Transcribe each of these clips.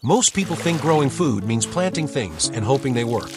Most people think growing food means planting things and hoping they work.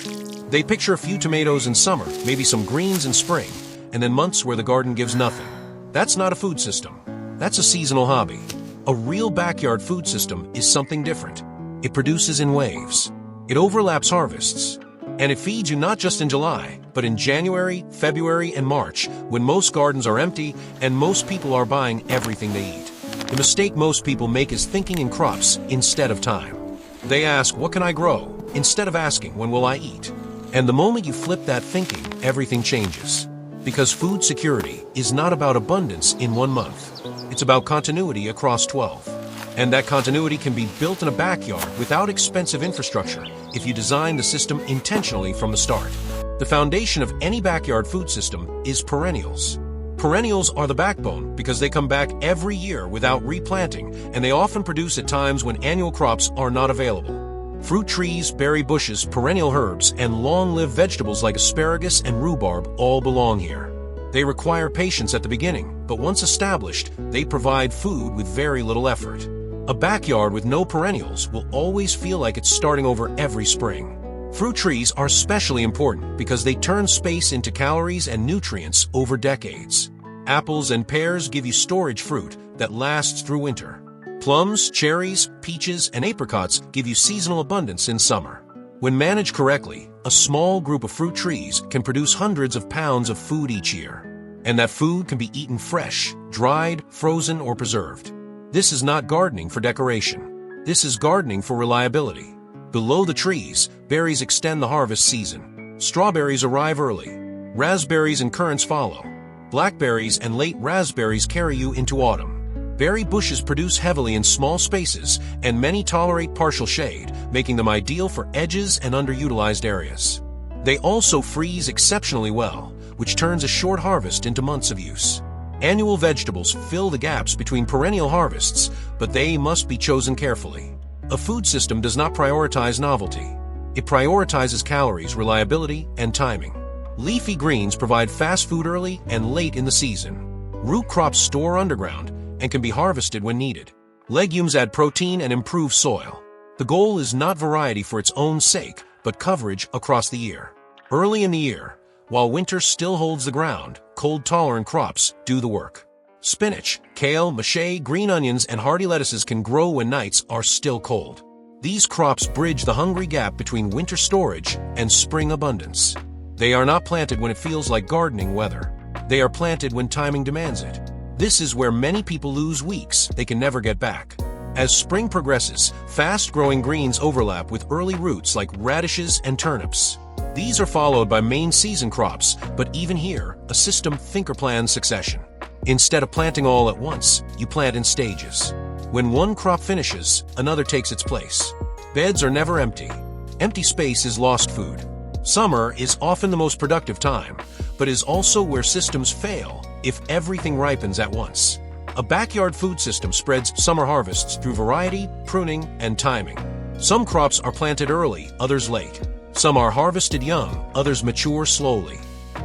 They picture a few tomatoes in summer, maybe some greens in spring, and then months where the garden gives nothing. That's not a food system. That's a seasonal hobby. A real backyard food system is something different. It produces in waves. It overlaps harvests. And it feeds you not just in July, but in January, February, and March, when most gardens are empty and most people are buying everything they eat. The mistake most people make is thinking in crops instead of time. They ask, what can I grow? Instead of asking, when will I eat? And the moment you flip that thinking, everything changes. Because food security is not about abundance in 1 month. It's about continuity across 12. And that continuity can be built in a backyard without expensive infrastructure if you design the system intentionally from the start. The foundation of any backyard food system is perennials. Perennials are the backbone because they come back every year without replanting, and they often produce at times when annual crops are not available. Fruit trees, berry bushes, perennial herbs, and long-lived vegetables like asparagus and rhubarb all belong here. They require patience at the beginning, but once established, they provide food with very little effort. A backyard with no perennials will always feel like it's starting over every spring. Fruit trees are especially important because they turn space into calories and nutrients over decades. Apples and pears give you storage fruit that lasts through winter. Plums, cherries, peaches, and apricots give you seasonal abundance in summer. When managed correctly, a small group of fruit trees can produce hundreds of pounds of food each year. And that food can be eaten fresh, dried, frozen, or preserved. This is not gardening for decoration. This is gardening for reliability. Below the trees, berries extend the harvest season. Strawberries arrive early. Raspberries and currants follow. Blackberries and late raspberries carry you into autumn. Berry bushes produce heavily in small spaces, and many tolerate partial shade, making them ideal for edges and underutilized areas. They also freeze exceptionally well, which turns a short harvest into months of use. Annual vegetables fill the gaps between perennial harvests, but they must be chosen carefully. A food system does not prioritize novelty. It prioritizes calories, reliability, and timing. Leafy greens provide fast food early and late in the season. Root crops store underground and can be harvested when needed. Legumes add protein and improve soil. The goal is not variety for its own sake, but coverage across the year. Early in the year, while winter still holds the ground, cold-tolerant crops do the work. Spinach, kale, mache, green onions, and hardy lettuces can grow when nights are still cold. These crops bridge the hungry gap between winter storage and spring abundance. They are not planted when it feels like gardening weather. They are planted when timing demands it. This is where many people lose weeks they can never get back. As spring progresses, fast-growing greens overlap with early roots like radishes and turnips. These are followed by main season crops, but even here, a system thinker plans succession. Instead of planting all at once, you plant in stages. When one crop finishes, another takes its place. Beds are never empty. Empty space is lost food. Summer is often the most productive time, but is also where systems fail if everything ripens at once. A backyard food system spreads summer harvests through variety, pruning, and timing. Some crops are planted early, others late. Some are harvested young, others mature slowly.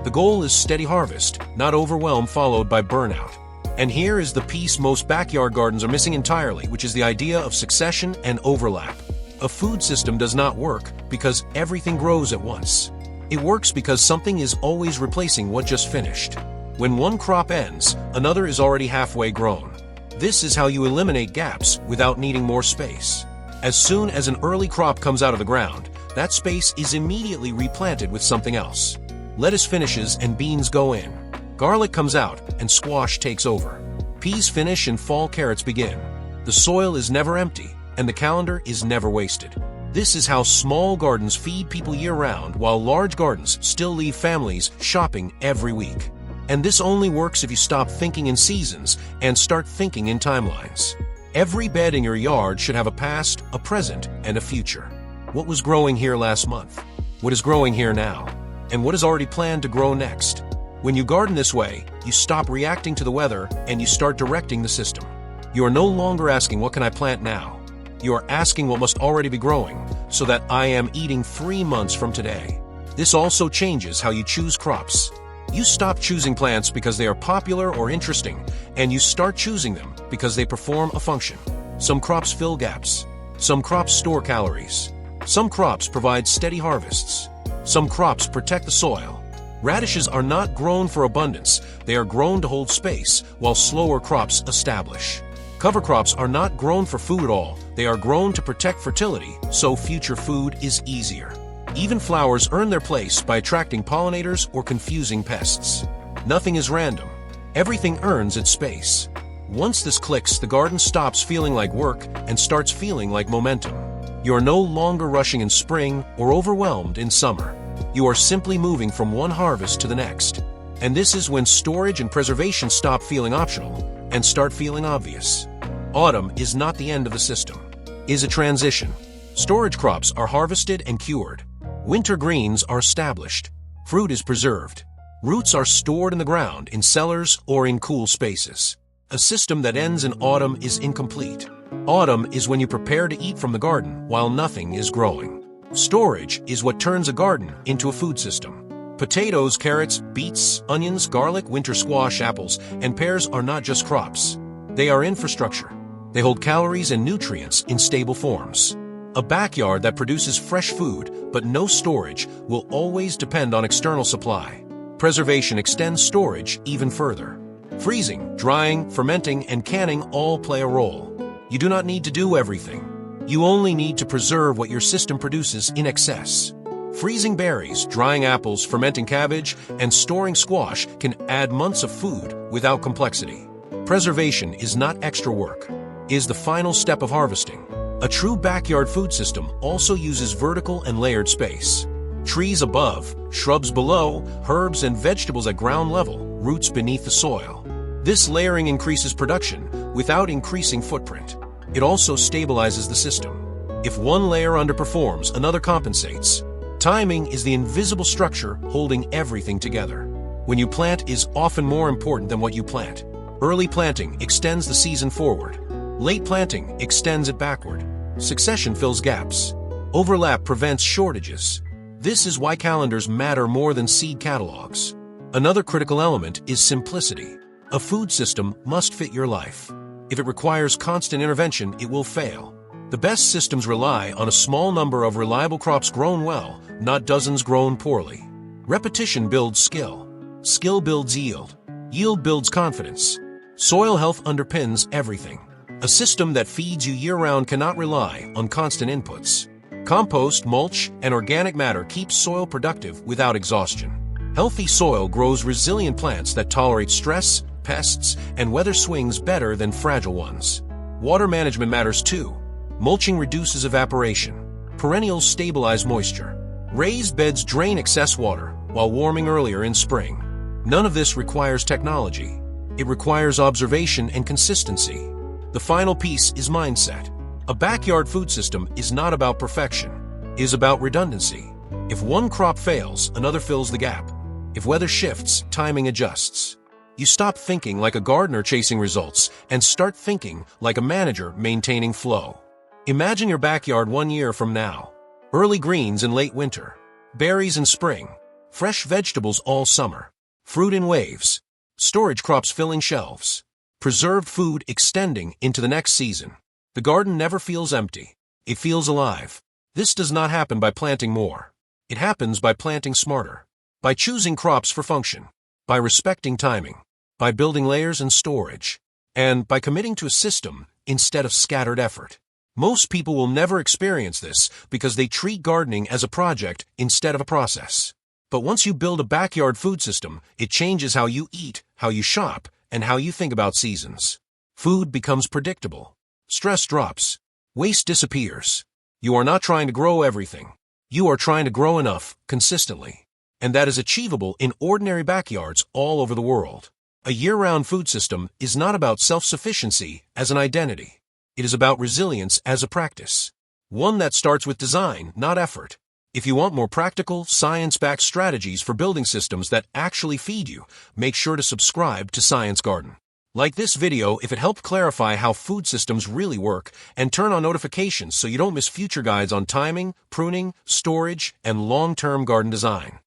The goal is steady harvest, not overwhelm followed by burnout. And here is the piece most backyard gardens are missing entirely, which is the idea of succession and overlap. A food system does not work because everything grows at once. It works because something is always replacing what just finished. When one crop ends, another is already halfway grown. This is how you eliminate gaps without needing more space. As soon as an early crop comes out of the ground, that space is immediately replanted with something else. Lettuce finishes and beans go in. Garlic comes out and squash takes over. Peas finish and fall carrots begin. The soil is never empty, and the calendar is never wasted. This is how small gardens feed people year-round, while large gardens still leave families shopping every week. And this only works if you stop thinking in seasons and start thinking in timelines. Every bed in your yard should have a past, a present, and a future. What was growing here last month? What is growing here now? And what is already planned to grow next? When you garden this way, you stop reacting to the weather and you start directing the system. You are no longer asking, what can I plant now? You are asking what must already be growing, so that I am eating 3 months from today. This also changes how you choose crops. You stop choosing plants because they are popular or interesting, and you start choosing them because they perform a function. Some crops fill gaps. Some crops store calories. Some crops provide steady harvests. Some crops protect the soil. Radishes are not grown for abundance, they are grown to hold space, while slower crops establish. Cover crops are not grown for food at all, they are grown to protect fertility, so future food is easier. Even flowers earn their place by attracting pollinators or confusing pests. Nothing is random. Everything earns its space. Once this clicks, the garden stops feeling like work and starts feeling like momentum. You are no longer rushing in spring or overwhelmed in summer. You are simply moving from one harvest to the next. And this is when storage and preservation stop feeling optional and start feeling obvious. Autumn is not the end of the system. It is a transition. Storage crops are harvested and cured. Winter greens are established. Fruit is preserved. Roots are stored in the ground, in cellars, or in cool spaces. A system that ends in autumn is incomplete. Autumn is when you prepare to eat from the garden while nothing is growing. Storage is what turns a garden into a food system. Potatoes, carrots, beets, onions, garlic, winter squash, apples, and pears are not just crops. They are infrastructure. They hold calories and nutrients in stable forms. A backyard that produces fresh food but no storage will always depend on external supply. Preservation extends storage even further. Freezing, drying, fermenting, and canning all play a role. You do not need to do everything. You only need to preserve what your system produces in excess. Freezing berries, drying apples, fermenting cabbage, and storing squash can add months of food without complexity. Preservation is not extra work. It is the final step of harvesting. A true backyard food system also uses vertical and layered space. Trees above, shrubs below, herbs and vegetables at ground level, roots beneath the soil. This layering increases production without increasing footprint. It also stabilizes the system. If one layer underperforms, another compensates. Timing is the invisible structure holding everything together. When you plant is often more important than what you plant. Early planting extends the season forward. Late planting extends it backward. Succession fills gaps. Overlap prevents shortages. This is why calendars matter more than seed catalogs. Another critical element is simplicity. A food system must fit your life. If it requires constant intervention, it will fail. The best systems rely on a small number of reliable crops grown well, not dozens grown poorly. Repetition builds skill. Skill builds yield. Yield builds confidence. Soil health underpins everything. A system that feeds you year-round cannot rely on constant inputs. Compost, mulch, and organic matter keep soil productive without exhaustion. Healthy soil grows resilient plants that tolerate stress, pests, and weather swings better than fragile ones. Water management matters too. Mulching reduces evaporation. Perennials stabilize moisture. Raised beds drain excess water while warming earlier in spring. None of this requires technology. It requires observation and consistency. The final piece is mindset. A backyard food system is not about perfection. It is about redundancy. If one crop fails, another fills the gap. If weather shifts, timing adjusts. You stop thinking like a gardener chasing results and start thinking like a manager maintaining flow. Imagine your backyard 1 year from now. Early greens in late winter. Berries in spring. Fresh vegetables all summer. Fruit in waves. Storage crops filling shelves. Preserved food extending into the next season. The garden never feels empty. It feels alive. This does not happen by planting more. It happens by planting smarter. By choosing crops for function. By respecting timing. By building layers and storage. And by committing to a system instead of scattered effort. Most people will never experience this because they treat gardening as a project instead of a process. But once you build a backyard food system, it changes how you eat, how you shop, and how you think about seasons. Food becomes predictable. Stress drops. Waste disappears. You are not trying to grow everything. You are trying to grow enough, consistently. And that is achievable in ordinary backyards all over the world. A year-round food system is not about self-sufficiency as an identity. It is about resilience as a practice. One that starts with design, not effort. If you want more practical, science-backed strategies for building systems that actually feed you, make sure to subscribe to Science Garden. Like this video if it helped clarify how food systems really work, and turn on notifications so you don't miss future guides on timing, pruning, storage, and long-term garden design.